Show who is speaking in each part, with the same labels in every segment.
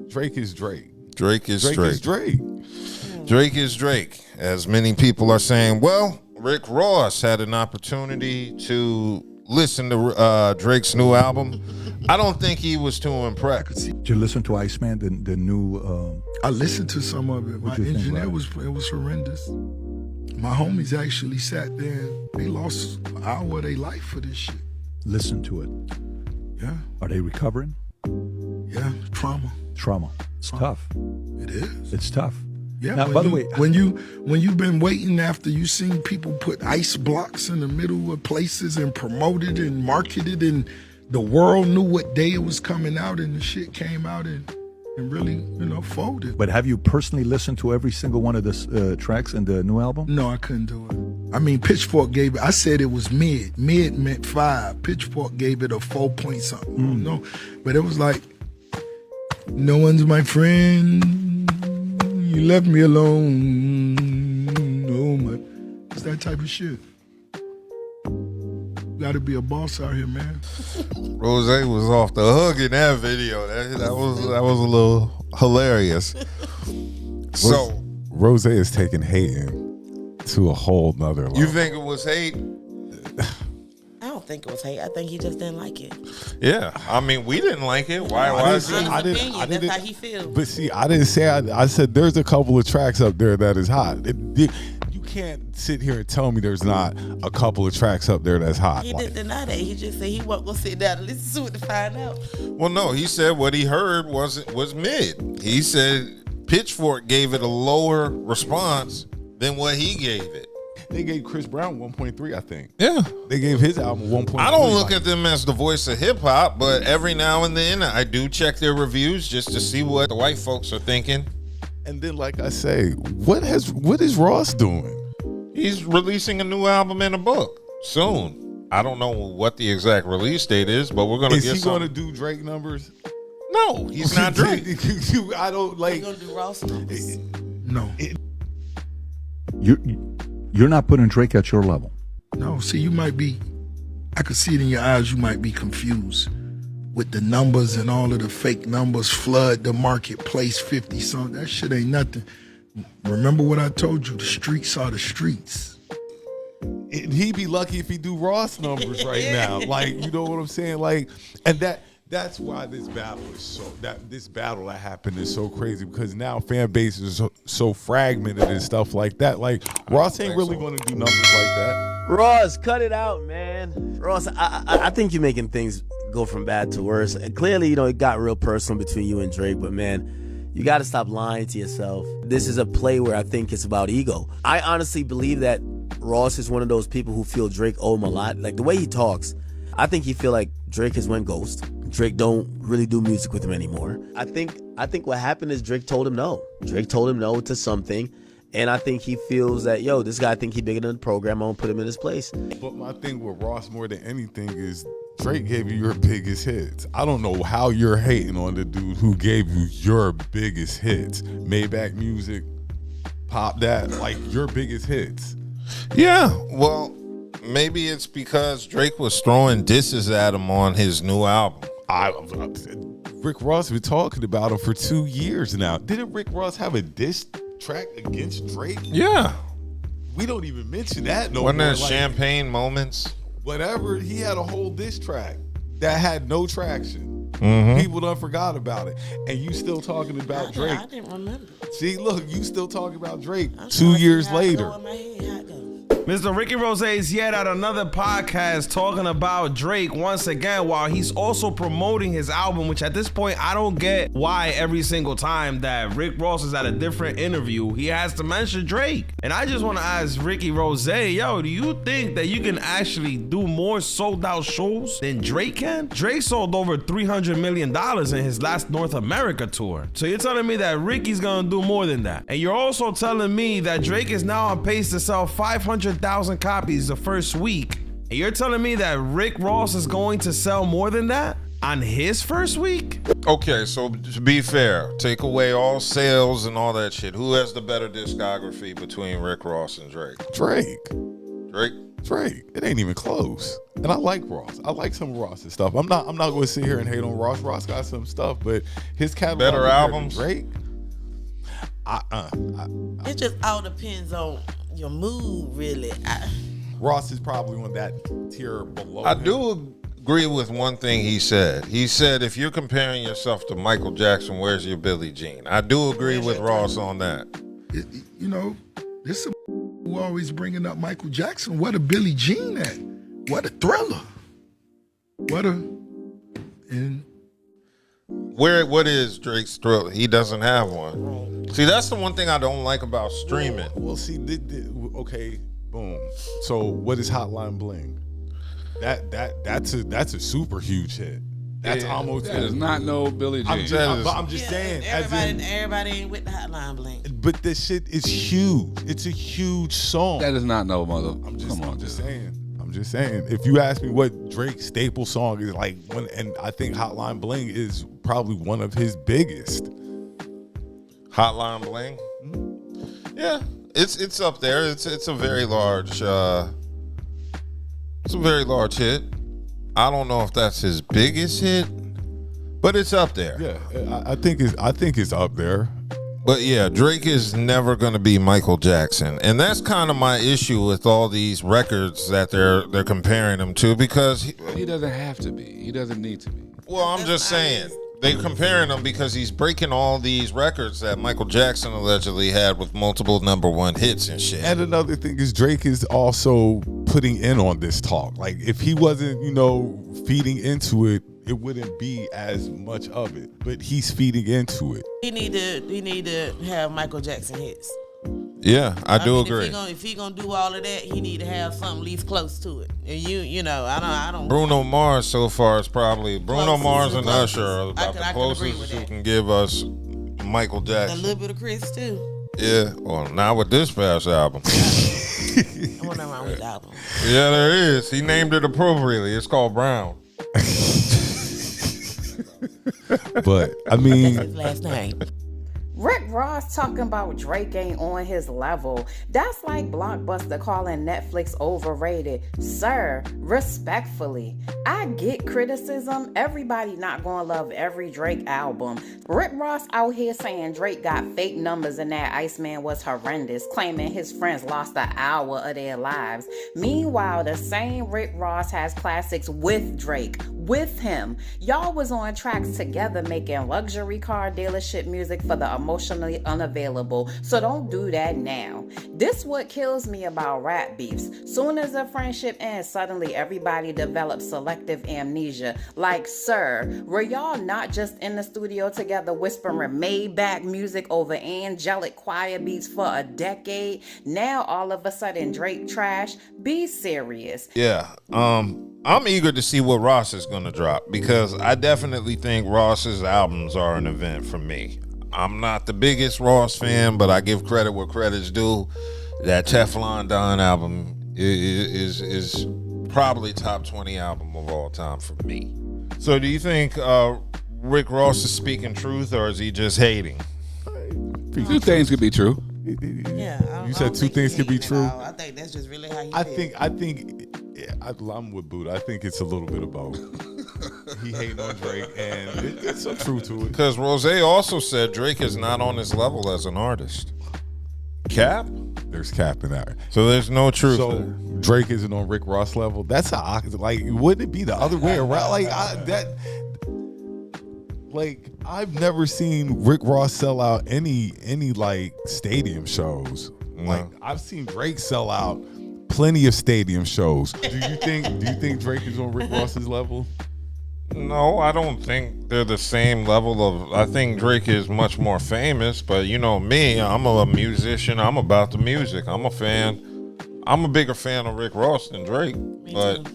Speaker 1: Drake is Drake.
Speaker 2: Drake is
Speaker 1: Drake is Drake.
Speaker 2: Drake is Drake. As many people are saying, well, Rick Ross had an opportunity to listen to Drake's new album. I don't think he was too impressed.
Speaker 3: Did you listen to Iceman, the new?
Speaker 4: I listened to some of it. My engineer it was horrendous. My homies actually sat there and they lost an hour of their life for this shit.
Speaker 3: Listen to it.
Speaker 4: Yeah.
Speaker 3: Are they recovering?
Speaker 4: Yeah, trauma.
Speaker 3: It's tough.
Speaker 4: It is.
Speaker 3: It's tough.
Speaker 4: Yeah.
Speaker 3: Now, by the way,
Speaker 4: when you've been waiting after you seen people put ice blocks in the middle of places and promoted and marketed and the world knew what day it was coming out and the shit came out and really, folded.
Speaker 3: But have you personally listened to every single one of the tracks in the new album?
Speaker 4: No, I couldn't do it. I mean, Pitchfork gave it, I said it was mid. Mid meant 5. Pitchfork gave it a 4 point something. No, but it was like, no one's my friend. You left me alone. Oh my, it's that type of shit. Got to be a boss out here, man.
Speaker 2: Rose was off the hook in that video. That was a little hilarious. So
Speaker 1: Rose is taking hating to a whole nother level.
Speaker 2: You think it was hate?
Speaker 5: I don't think it was hate. I think he just didn't like it.
Speaker 2: Yeah, I mean, we didn't like it. Why?
Speaker 5: That's how he feels.
Speaker 1: But see, I didn't say. I said there's a couple of tracks up there that is hot. You can't sit here and tell me there's not a couple of tracks up there that's hot.
Speaker 5: He didn't deny that. He just said he wasn't gonna sit down and listen to it to find out.
Speaker 2: Well, no, he said what he heard was mid. He said Pitchfork gave it a lower response than what he gave it.
Speaker 1: They gave Chris Brown 1.3, I think.
Speaker 2: Yeah.
Speaker 1: They gave his album 1.3.
Speaker 2: I don't look at them as the voice of hip hop, but every now and then I do check their reviews just to see what the white folks are thinking.
Speaker 1: And then, like I say, what is Ross doing?
Speaker 2: He's releasing a new album and a book soon. I don't know what the exact release date is, but we're gonna get
Speaker 1: Is he going to
Speaker 2: something.
Speaker 1: do Drake numbers?
Speaker 2: No, he's not Drake.
Speaker 1: I don't like.
Speaker 5: He gonna do Ross numbers.
Speaker 4: No.
Speaker 3: You're not putting Drake at your level.
Speaker 4: No, see, you might be, I could see it in your eyes, you might be confused with the numbers and all of the fake numbers flood the marketplace 50 something. That shit ain't nothing. Remember what I told you, the streets are the streets.
Speaker 1: He'd be lucky if he do Ross numbers right now. Like, you know what I'm saying? Like, and that's why this battle is this battle that happened is so crazy, because now fan base is so fragmented and stuff like that. Like, Ross ain't really going to do numbers like that.
Speaker 6: Ross, cut it out, man. Ross, I think you're making things go from bad to worse. And clearly, it got real personal between you and Drake, but man, you got to stop lying to yourself. This is a play where I think it's about ego. I honestly believe that Ross is one of those people who feel Drake owe him a lot. Like the way he talks, I think he feel like Drake has went ghost. Drake don't really do music with him anymore. I think what happened is Drake told him no. Drake told him no to something. And I think he feels that, this guy think he bigger than the program. I'm gonna put him in his place.
Speaker 1: But my thing with Ross more than anything is Drake gave you your biggest hits. I don't know how you're hating on the dude who gave you your biggest hits. Maybach Music, Pop That, like your biggest hits.
Speaker 2: Yeah, well, maybe it's because Drake was throwing disses at him on his new album.
Speaker 1: Rick Ross been talking about him for 2 years now. Didn't Rick Ross have a diss track against Drake?
Speaker 2: Yeah.
Speaker 1: We don't even mention that no
Speaker 2: Wasn't
Speaker 1: more.
Speaker 2: there champagne moments?
Speaker 1: Whatever, he had a whole diss track that had no traction.
Speaker 2: Mm-hmm.
Speaker 1: People done forgot about it. And you still talking about Drake.
Speaker 5: I didn't remember.
Speaker 1: See, look, you still talking about Drake 2 years later.
Speaker 7: Mr. Ricky Rose is yet at another podcast talking about Drake once again, while he's also promoting his album, which at this point, I don't get why every single time that Rick Ross is at a different interview, he has to mention Drake. And I just want to ask Ricky Rose, do you think that you can actually do more sold out shows than Drake can? Drake sold over $300 million in his last North America tour. So you're telling me that Ricky's gonna do more than that. And you're also telling me that Drake is now on pace to sell 500,000 copies the first week. And you're telling me that Rick Ross is going to sell more than that on his first week?
Speaker 2: Okay, so to be fair, take away all sales and all that shit. Who has the better discography between Rick Ross and Drake?
Speaker 1: Drake.
Speaker 2: Drake?
Speaker 1: Drake. It ain't even close. And I like Ross. I like some of Ross's stuff. I'm not going to sit here and hate on Ross. Ross got some stuff, but his catalog
Speaker 2: Better
Speaker 1: compared to
Speaker 2: albums?
Speaker 1: Drake.
Speaker 5: It just all depends on your mood, really.
Speaker 1: Ross is probably on that tier below.
Speaker 2: I
Speaker 1: him.
Speaker 2: do agree with one thing he said. He said, if you're comparing yourself to Michael Jackson, where's your Billie Jean? I do agree with Ross on that.
Speaker 4: You know, there's some who always bringing up Michael Jackson. What a Billie Jean at? What a Thriller? And
Speaker 2: What is Drake's Thriller? He doesn't have one. See, that's the one thing I don't like about streaming.
Speaker 1: Well, see, okay, boom. So, what is Hotline Bling? That's a super huge hit. That's almost.
Speaker 8: That is not no Billie Jean.
Speaker 1: I'm just saying.
Speaker 5: Everybody ain't with the Hotline Bling.
Speaker 1: But this shit is huge. It's a huge song.
Speaker 8: That is not no mother.
Speaker 1: I'm just
Speaker 8: dude.
Speaker 1: saying. I'm just saying. If you ask me what Drake's staple song is like, and I think Hotline Bling is probably one of his biggest.
Speaker 2: Hotline Bling? Yeah, it's up there. It's a very large hit. I don't know if that's his biggest hit, but it's up there.
Speaker 1: Yeah, I think it's up there.
Speaker 2: But yeah, Drake is never going to be Michael Jackson, and that's kind of my issue with all these records that they're comparing him to, because
Speaker 8: He doesn't have to be. He doesn't need to be.
Speaker 2: well, I'm just saying they're comparing him because he's breaking all these records that Michael Jackson allegedly had with multiple #1 hits and shit.
Speaker 1: And another thing is Drake is also putting in on this talk. Like if he wasn't, feeding into it, it wouldn't be as much of it. But he's feeding into it.
Speaker 5: He need to have Michael Jackson hits.
Speaker 2: Yeah, I do
Speaker 5: mean,
Speaker 2: agree.
Speaker 5: If he gonna do all of that, he need to have something at least close to it. And I don't.
Speaker 2: Bruno Mars so far is probably Bruno
Speaker 5: Closest,
Speaker 2: Mars and
Speaker 5: closest.
Speaker 2: Usher are about
Speaker 5: I
Speaker 2: the
Speaker 5: can agree
Speaker 2: closest
Speaker 5: with
Speaker 2: you
Speaker 5: that.
Speaker 2: can give us Michael
Speaker 5: A
Speaker 2: Jackson.
Speaker 5: little bit of Chris too.
Speaker 2: Yeah, well, not with this past album.
Speaker 5: I want nothing wrong with the album.
Speaker 2: Yeah, there is. He named it appropriately. It's called Brown.
Speaker 1: But I
Speaker 5: That's
Speaker 1: mean,
Speaker 5: his last name.
Speaker 9: Rick Ross talking about Drake ain't on his level. That's like Blockbuster calling Netflix overrated. Sir, respectfully, I get criticism. Everybody not gonna love every Drake album. Rick Ross out here saying Drake got fake numbers and that Iceman was horrendous, claiming his friends lost an hour of their lives. Meanwhile, the same Rick Ross has classics with Drake, with him. Y'all was on tracks together making luxury car dealership music for the emotionally unavailable, so don't do that now. This what kills me about rap beefs. Soon as a friendship ends, suddenly everybody develops selective amnesia. Like, sir, were y'all not just in the studio together whispering Maybach music over angelic choir beats for a decade? Now all of a sudden Drake trash? Be serious.
Speaker 2: Yeah. I'm eager to see what Ross is going to drop, because I definitely think Ross's albums are an event for me. I'm not the biggest Ross fan, but I give credit where credit's due. That Teflon Don album is probably top 20 album of all time for me. So do you think Rick Ross is speaking truth, or is he just hating?
Speaker 8: Two things could be true.
Speaker 5: Yeah.
Speaker 1: You said two things could be true.
Speaker 5: I think that's just really how you
Speaker 1: I think I'm with Buddha. I think it's a little bit of both. He hating on Drake, and it's some truth to it.
Speaker 2: Because Rose also said Drake is not on his level as an artist. Cap?
Speaker 1: There's cap in that.
Speaker 2: So there's no truth
Speaker 1: So
Speaker 2: there.
Speaker 1: Drake isn't on Rick Ross level. That's like, wouldn't it be the other way around? I've never seen Rick Ross sell out any like stadium shows. Like I've seen Drake sell out plenty of stadium shows. Do you think Drake is on Rick Ross's level?
Speaker 2: No, I don't think they're the same level of. I think Drake is much more famous, but you know me, I'm a musician. I'm about the music. I'm a fan. I'm a bigger fan of Rick Ross than Drake. But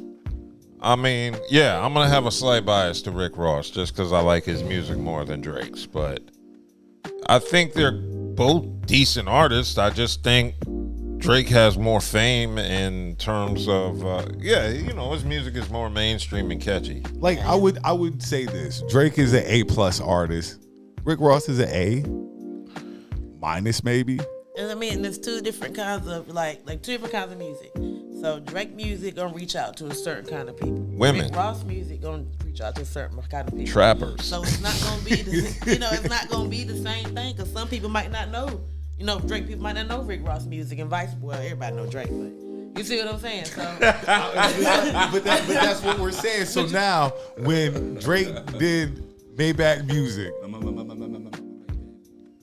Speaker 2: I mean, yeah, I'm gonna have a slight bias to Rick Ross just because I like his music more than Drake's. But I think they're both decent artists. I just think Drake has more fame in terms of, his music is more mainstream and catchy.
Speaker 1: Like I would say this: Drake is an A+ artist. Rick Ross is an A- maybe.
Speaker 5: And I mean, there's two different kinds of two different kinds of music. So Drake music gonna reach out to a certain kind of people.
Speaker 2: Women.
Speaker 5: Rick Ross music gonna reach out to a certain kind of people.
Speaker 2: Trappers.
Speaker 5: So it's not gonna be, it's not gonna be the same thing because some people might not know. Drake people might not know Rick Ross music and vice. Well, everybody know Drake, but you see what I'm saying? So,
Speaker 1: but that's what we're saying. So now, when Drake did Maybach music,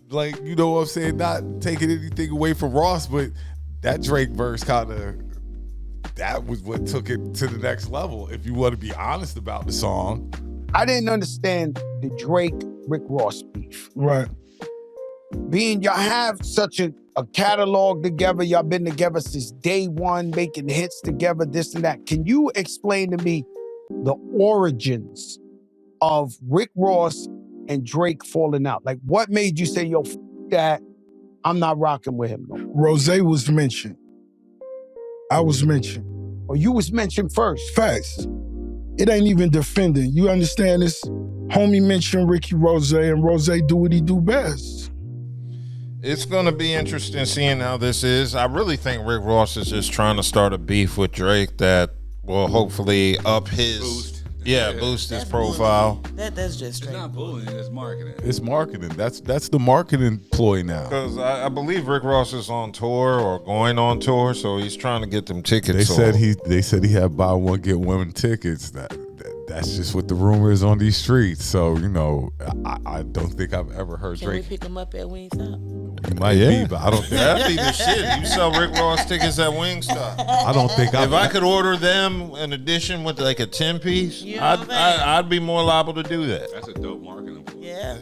Speaker 1: like, you know what I'm saying? Not taking anything away from Ross, but that Drake verse that was what took it to the next level. If you want to be honest about the song,
Speaker 10: I didn't understand the Drake Rick Ross beef.
Speaker 4: Right.
Speaker 10: Being y'all have such a catalog together, y'all been together since day one, making hits together, this and that. Can you explain to me the origins of Rick Ross and Drake falling out? Like, what made you say, yo, that, I'm not rocking with him no more?
Speaker 4: Rose was mentioned. I was mentioned.
Speaker 10: Or you was mentioned first?
Speaker 4: Facts. It ain't even defending. You understand this? Homie mentioned Ricky Rose, and Rose do what he do best.
Speaker 2: It's going to be interesting seeing how this is. I really think Rick Ross is just trying to start a beef with Drake that will hopefully up his boost his profile.
Speaker 5: That's just
Speaker 8: It's
Speaker 5: straight.
Speaker 8: not bullying, it's marketing.
Speaker 1: it's marketing. That's the marketing ploy now.
Speaker 2: Because I believe Rick Ross is on tour or going on tour, so he's trying to get them tickets.
Speaker 1: They
Speaker 2: sold.
Speaker 1: said he had buy one get one tickets. That's just what the rumor is on these streets. So I don't think I've ever heard
Speaker 5: Can
Speaker 1: Drake.
Speaker 5: we pick them up at Wingstop?
Speaker 1: He might be, but I don't think.
Speaker 2: That'd be the shit. You sell Rick Ross tickets at Wingstop.
Speaker 1: I don't think.
Speaker 2: If I could order them in addition with like a 10-piece,
Speaker 5: You know what I'm saying?
Speaker 2: I'd be more liable to do that.
Speaker 8: That's a dope marketing.
Speaker 5: Yeah.